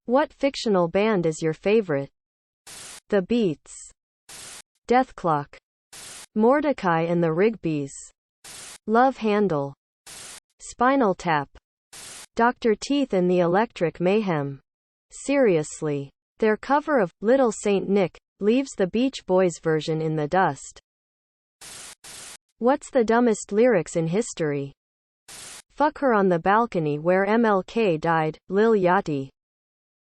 What fictional band is your favorite? The Beats. Deathclock. Mordecai and the Rigby's. Love Handle. Spinal Tap. Dr. Teeth and the Electric Mayhem. Seriously. Their cover of Little Saint Nick leaves the Beach Boys version in the dust. What's the dumbest lyrics in history? Fuck her on the balcony where MLK died, Lil Yachty.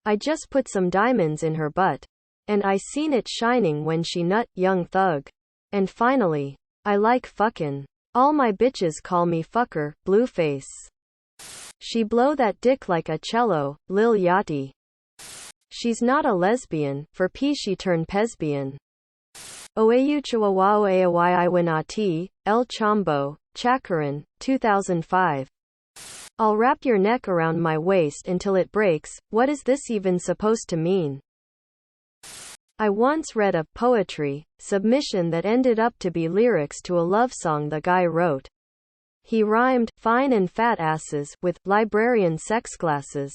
I just put some diamonds in her butt. And I seen it shining when she nut, Young Thug. And finally, I like fuckin'. All my bitches call me fucker, Blueface. She blow that dick like a cello, Lil Yachty. She's not a lesbian, for P she turned pesbian. Oayu Chihuahua Iwanati, El Chombo, Chakaran, 2005. I'll wrap your neck around my waist until it breaks. What is this even supposed to mean? I once read a poetry submission that ended up to be lyrics to a love song the guy wrote. He rhymed fine and fat asses with librarian sex glasses.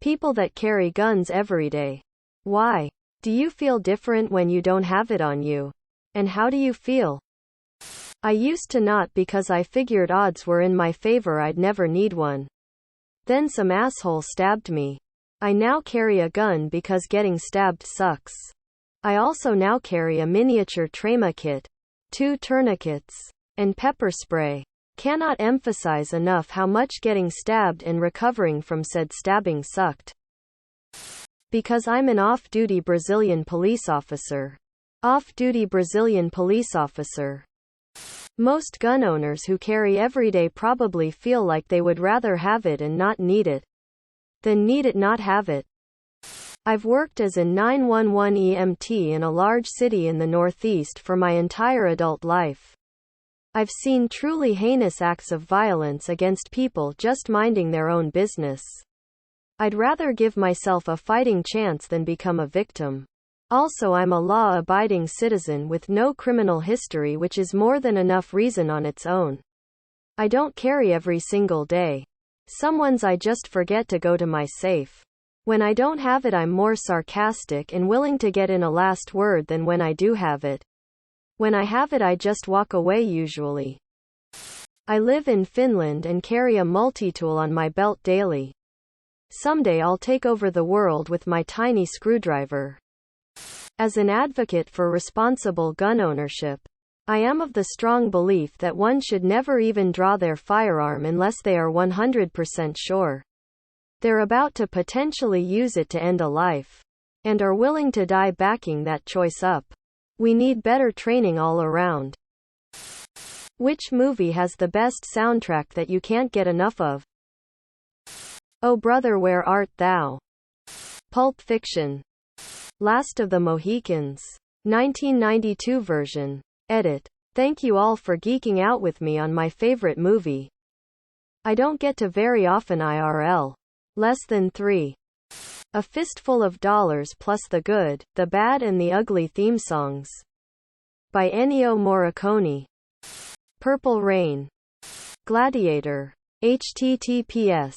People that carry guns every day. Why? Do you feel different when you don't have it on you? And how do you feel? I used to not because I figured odds were in my favor I'd never need one. Then some asshole stabbed me. I now carry a gun because getting stabbed sucks. I also now carry a miniature trauma kit, 2 tourniquets, and pepper spray. Cannot emphasize enough how much getting stabbed and recovering from said stabbing sucked. Because I'm an off-duty Brazilian police officer. Off-duty Brazilian police officer. Most gun owners who carry every day probably feel like they would rather have it and not need it than need it not have it. I've worked as a 911 EMT in a large city in the Northeast for my entire adult life. I've seen truly heinous acts of violence against people just minding their own business. I'd rather give myself a fighting chance than become a victim. Also, I'm a law-abiding citizen with no criminal history, which is more than enough reason on its own. I don't carry every single day. Some ones I just forget to go to my safe. When I don't have it, I'm more sarcastic and willing to get in a last word than when I do have it. When I have it, I just walk away usually. I live in Finland and carry a multi-tool on my belt daily. Someday I'll take over the world with my tiny screwdriver. As an advocate for responsible gun ownership, I am of the strong belief that one should never even draw their firearm unless they are 100% sure they're about to potentially use it to end a life, and are willing to die backing that choice up. We need better training all around. Which movie has the best soundtrack that you can't get enough of? Oh Brother, Where Art Thou? Pulp Fiction. Last of the Mohicans. 1992 version. Edit. Thank you all for geeking out with me on my favorite movie. I don't get to very often IRL. Less than 3. A Fistful of Dollars plus the good, the bad and the ugly theme songs. By Ennio Morricone. Purple Rain. Gladiator. https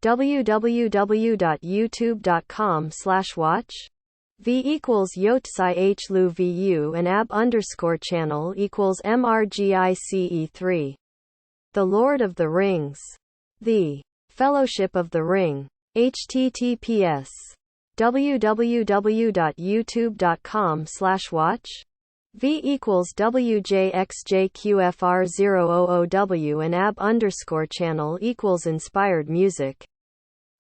www.youtube.com/watch v equals yotsai h lu vu and ab_channel equals mrgice3. The Lord of the Rings. The Fellowship of the Ring. https www.youtube.com/watch v equals wjxjqfr000w and ab_channel equals inspired music.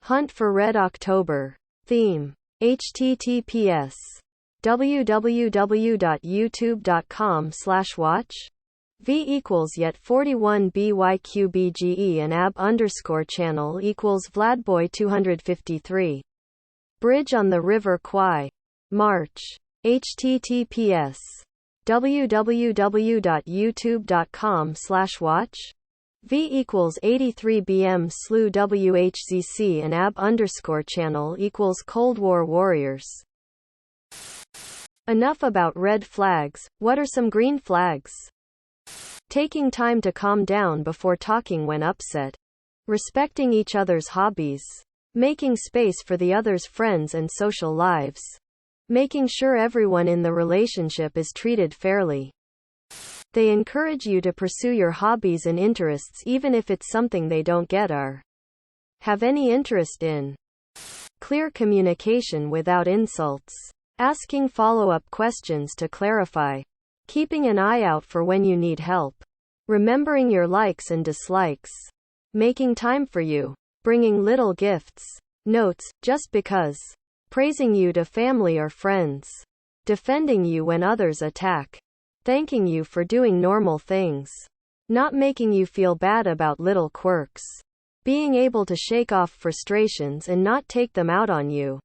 Hunt for Red October. Theme. https www.youtube.com/watch v equals yet 41 byqbge and ab_channel equals vladboy253. Bridge on the River Kwai. March. https www.youtube.com/watch v equals 83 bm slew whzc and ab_channel equals Cold War Warriors. Enough about red flags. What are some green flags? Taking time to calm down before talking when upset. Respecting each other's hobbies. Making space for the other's friends and social lives. Making sure everyone in the relationship is treated fairly. They encourage you to pursue your hobbies and interests even if it's something they don't get or have any interest in. Clear communication without insults. Asking follow-up questions to clarify. Keeping an eye out for when you need help. Remembering your likes and dislikes. Making time for you. Bringing little gifts. Notes, just because. Praising you to family or friends. Defending you when others attack. Thanking you for doing normal things. Not making you feel bad about little quirks. Being able to shake off frustrations and not take them out on you.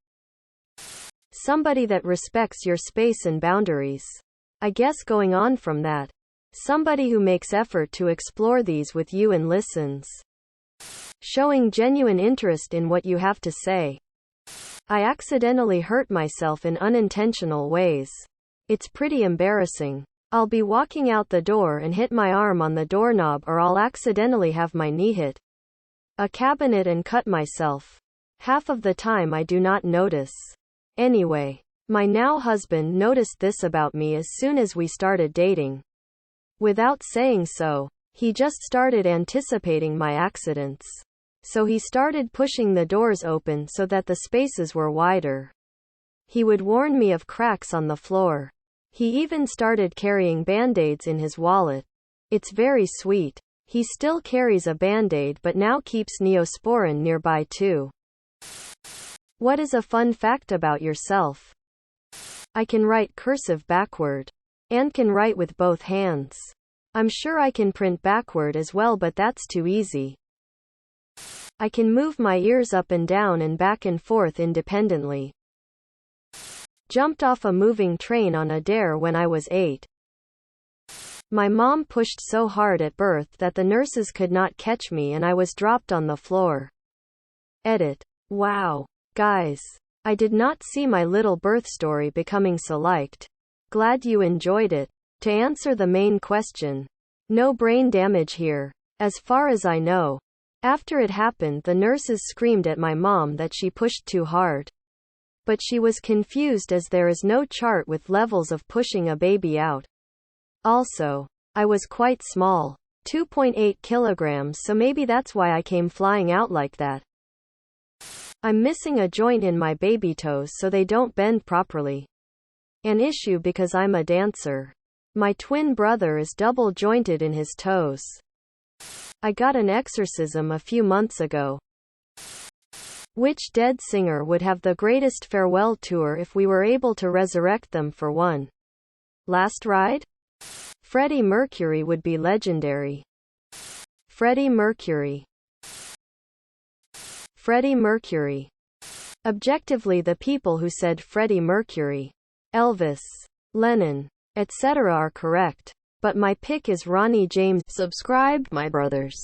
Somebody that respects your space and boundaries. I guess going on from that. Somebody who makes effort to explore these with you and listens. Showing genuine interest in what you have to say. I accidentally hurt myself in unintentional ways. It's pretty embarrassing. I'll be walking out the door and hit my arm on the doorknob, or I'll accidentally have my knee hit a cabinet and cut myself. Half of the time I do not notice. Anyway, my now husband noticed this about me as soon as we started dating. Without saying so, he just started anticipating my accidents. So he started pushing the doors open so that the spaces were wider. He would warn me of cracks on the floor. He even started carrying band-aids in his wallet. It's very sweet. He still carries a band-aid but now keeps Neosporin nearby too. What is a fun fact about yourself? I can write cursive backward. And can write with both hands. I'm sure I can print backward as well, but that's too easy. I can move my ears up and down and back and forth independently. Jumped off a moving train on a dare when I was 8. My mom pushed so hard at birth that the nurses could not catch me and I was dropped on the floor. Edit. Wow. Guys. I did not see my little birth story becoming so liked. Glad you enjoyed it. To answer the main question. No brain damage here. As far as I know. After it happened, the nurses screamed at my mom that she pushed too hard. But she was confused as there is no chart with levels of pushing a baby out. Also, I was quite small. 2.8 kilograms, so maybe that's why I came flying out like that. I'm missing a joint in my baby toes so they don't bend properly. An issue because I'm a dancer. My twin brother is double jointed in his toes. I got an exorcism a few months ago. Which dead singer would have the greatest farewell tour if we were able to resurrect them for one last ride? Freddie Mercury would be legendary. Freddie Mercury. Freddie Mercury. Objectively, the people who said Freddie Mercury, Elvis, Lennon, etc. are correct. But my pick is Ronnie James. Subscribe, my brothers.